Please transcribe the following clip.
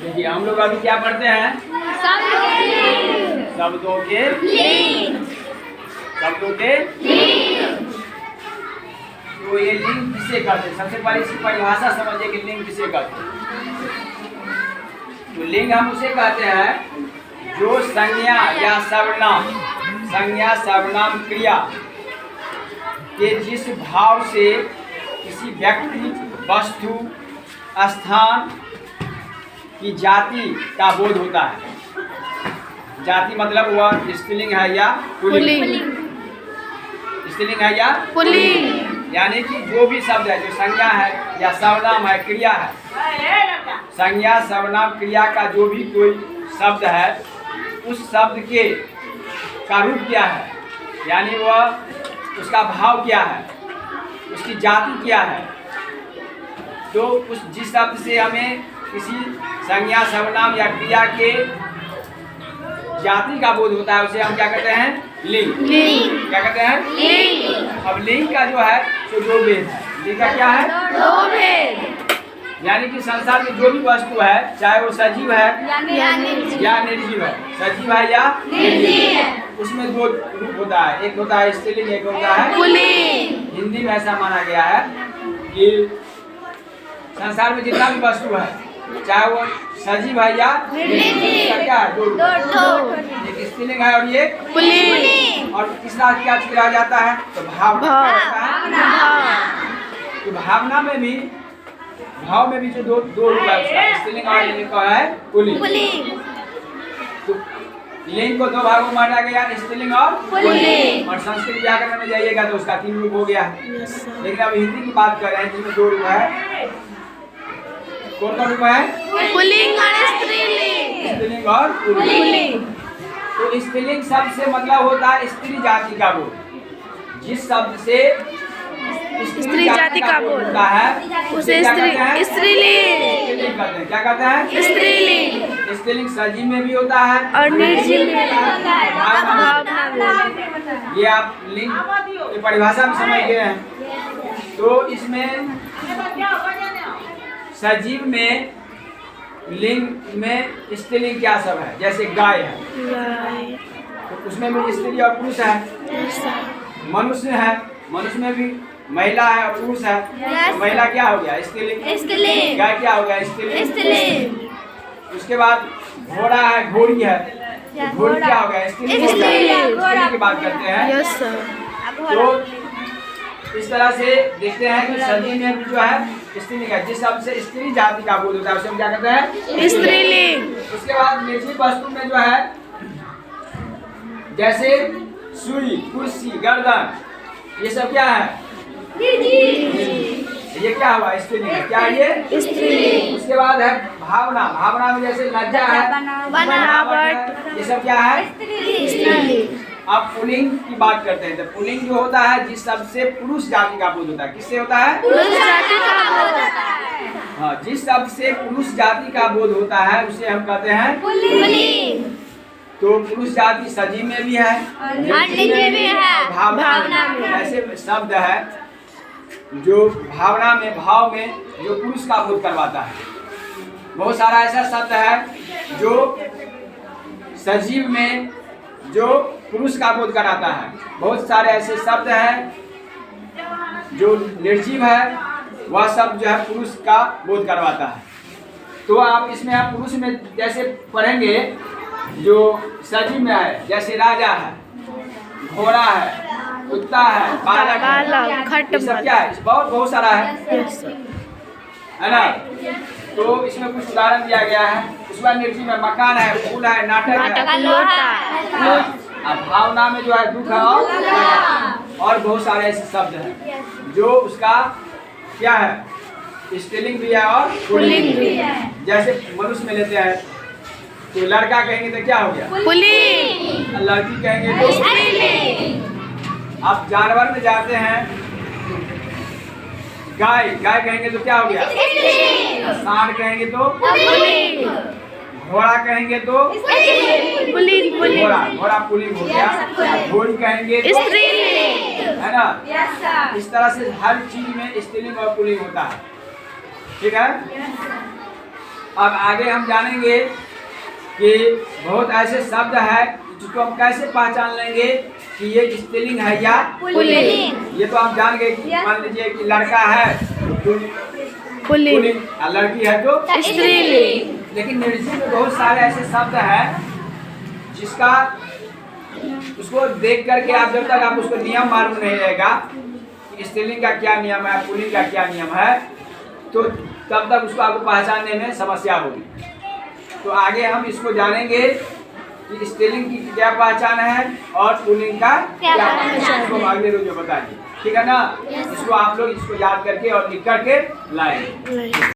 देखिए हम लोग अभी क्या पढ़ते हैं? शब्दों के लिंग। शब्दों के लिंग। तो ये लिंग किसे कहते हैं? सबसे पहले इसकी परिभाषा समझिए कि लिंग किसे कहते हैं। तो लिंग हम उसे कहते हैं जो संज्ञा या सर्वनाम क्रिया के जिस भाव से किसी व्यक्ति, वस्तु, स्थान की जाति का बोध होता है। जाति मतलब वह स्त्रीलिंग है या पुल्लिंग। स्त्रीलिंग है या पुल्लिंग। यानी कि जो भी शब्द है, जो संज्ञा है या सर्वनाम है, क्रिया है, संज्ञा सर्वनाम क्रिया का जो भी कोई शब्द है, उस शब्द के का रूप क्या है, यानी वह उसका भाव क्या है, उसकी जाति क्या है। तो उस जिस शब्द से हमें किसी संज्ञा सर्वनाम या क्रिया के जाति का बोध होता है, उसे हम क्या कहते हैं? लिंग। क्या कहते हैं? लिंग। अब लिंग का जो है तो दो भेद है। लिंग का क्या है? दो भेद। यानी कि संसार में जो भी वस्तु है, चाहे वो सजीव है या निर्जीव है, सजीव है या निर्जीव है, उसमें दो रूप होता है। एक होता है स्त्रीलिंग, एक होता है पुल्लिंग। हिंदी में ऐसा माना गया है कि संसार में जितना भी वस्तु है, चाहे वो सजीव है या निर्जीव, क्या है? दो। एक स्त्रीलिंग है और ये पुल्लिंग। और तीसरा क्या चीज रह जाता है? तो भावना। तो भावना में भी, भाव में भी जो दो रूप है उसका, स्त्रीलिंग और लिंग का है पुल्लिंग। तो लिंग को दो भागों में बांटा गया, स्त्रीलिंग और पुल्लिंग। और संस्कृत व्याकरण में जाइएगा तो उसका 3 रूप हो गया है। लेकिन अब हिंदी की बात कर रहे हैं जिसमें 2 रूप है। कौन सा रूप है? पुल्लिंग और स्त्रीलिंग। स्त्रीलिंग और पुल्लिंग। तो स्त्रीलिंग शब्द से मतलब होता है स्त्री जाति का बोध। जिस शब्द से स्त्री जाति का बोध होता है उसे स्त्रीलिंग कहते हैं। क्या कहते हैं? स्त्रीलिंग। स्त्रीलिंग सजीव में भी होता है और निर्जीव में भी होता है, भावना में। ये आप लिंग की परिभाषा में समझ गए हैं। तो इसमें सजीव में लिंग में स्त्रीलिंग क्या सब है? जैसे गाय है तो उसमें भी स्त्री और पुरुष है। मनुष्य है, मनुष्य में भी महिला है और पुरुष है। तो महिला क्या हो गया? स्त्रीलिंग। गाय क्या हो गया? स्त्रीलिंग। उसके बाद घोड़ा है, घोड़ी है, तो घोड़ी क्या हो गया? स्त्रीलिंग की बात करते हैं। तो इस तरह से देखते हैं कि सजीव में भी जो है स्त्रीलिंग है। जिस शब्द से स्त्री जाति का बोध होता है उसे हम क्या कहते हैं? स्त्रीलिंग। उसके बाद निर्जीव वस्तु में जो है, जैसे सुई, कुर्सी, गर्दन, ये सब क्या है? ये क्या हुआ? स्त्रीलिंग है। क्या ये? स्त्रीलिंग। उसके बाद है भावना। भावना में जैसे लज्जा है, बनावट, ये सब क्या है? स्त्रीलिंग। अब पुल्लिंग की बात करते हैं। तो पुल्लिंग जो होता है जिस शब्द से पुरुष जाति का बोध होता है। किससे होता है? पुरुष जाति का बोध होता है। हाँ, जिस शब्द से पुरुष जाति का बोध होता है उसे हम कहते हैं पुल्लिंग। तो पुरुष जाति सजीव में भी है, निर्जीव में भी है, भावना में। ऐसे शब्द है जो भावना में, भाव में जो पुरुष का बोध करवाता है। बहुत सारा ऐसा शब्द है जो सजीव में जो पुरुष का बोध कराता है। बहुत सारे ऐसे शब्द हैं जो निर्जीव है, वह शब्द जो है पुरुष का बोध करवाता है। तो आप इसमें आप पुरुष में जैसे पढ़ेंगे, जो सजीव में है, जैसे राजा है, घोड़ा है, कुत्ता है, बालक है, ये सब क्या है? बहुत सारा है ना। तो इसमें कुछ उदाहरण दिया गया है। उसमें निर्जीव में मकान है, फूल है, नाटक है। अब भावना में जो है दुख है और बहुत सारे ऐसे शब्द हैं जो उसका क्या है? स्त्रीलिंग भी है और पुल्लिंग भी है। जैसे मनुष्य में लेते हैं तो लड़का कहेंगे तो क्या हो गया? पुल्लिंग। लड़की कहेंगे तो स्त्रीलिंग। आप जानवर में जाते हैं, गाय कहेंगे तो क्या हो गया? सांड कहेंगे तो पुल्लिंग। घोड़ा कहेंगे तो पुल्लिंग घोड़ा, घोड़ा पुल्लिंग हो गया। घोड़ी कहेंगे तो स्त्रीलिंग। है ना। इस तरह से हर चीज में स्त्रीलिंग और पुल्लिंग होता है। ठीक है। अब आगे हम जानेंगे कि बहुत ऐसे शब्द है जिसको हम कैसे पहचान लेंगे कि ये स्त्रीलिंग है या पुल्लिंग। ये तो हम जान गए कि मान लीजिए कि लड़का है तो पुल्लिंग और लड़की है तो स्त्रीलिंग। लेकिन अंग्रेजी में बहुत सारे ऐसे शब्द हैं जिसका उसको देख करके आप जब तक आप उसको नियम मालूम नहीं रहेगा कि स्त्रीलिंग का क्या नियम है, पुल्लिंग का क्या नियम है, तो तब तक उसको आपको पहचानने में समस्या होगी। तो आगे हम इसको जानेंगे कि स्त्रीलिंग की क्या पहचान है और पुल्लिंग का क्या पहचान है, इसको अगले रोज में बताएंगे। ठीक है ना। इसको आप लोग इसको याद करके और लिख करके लाएंगे।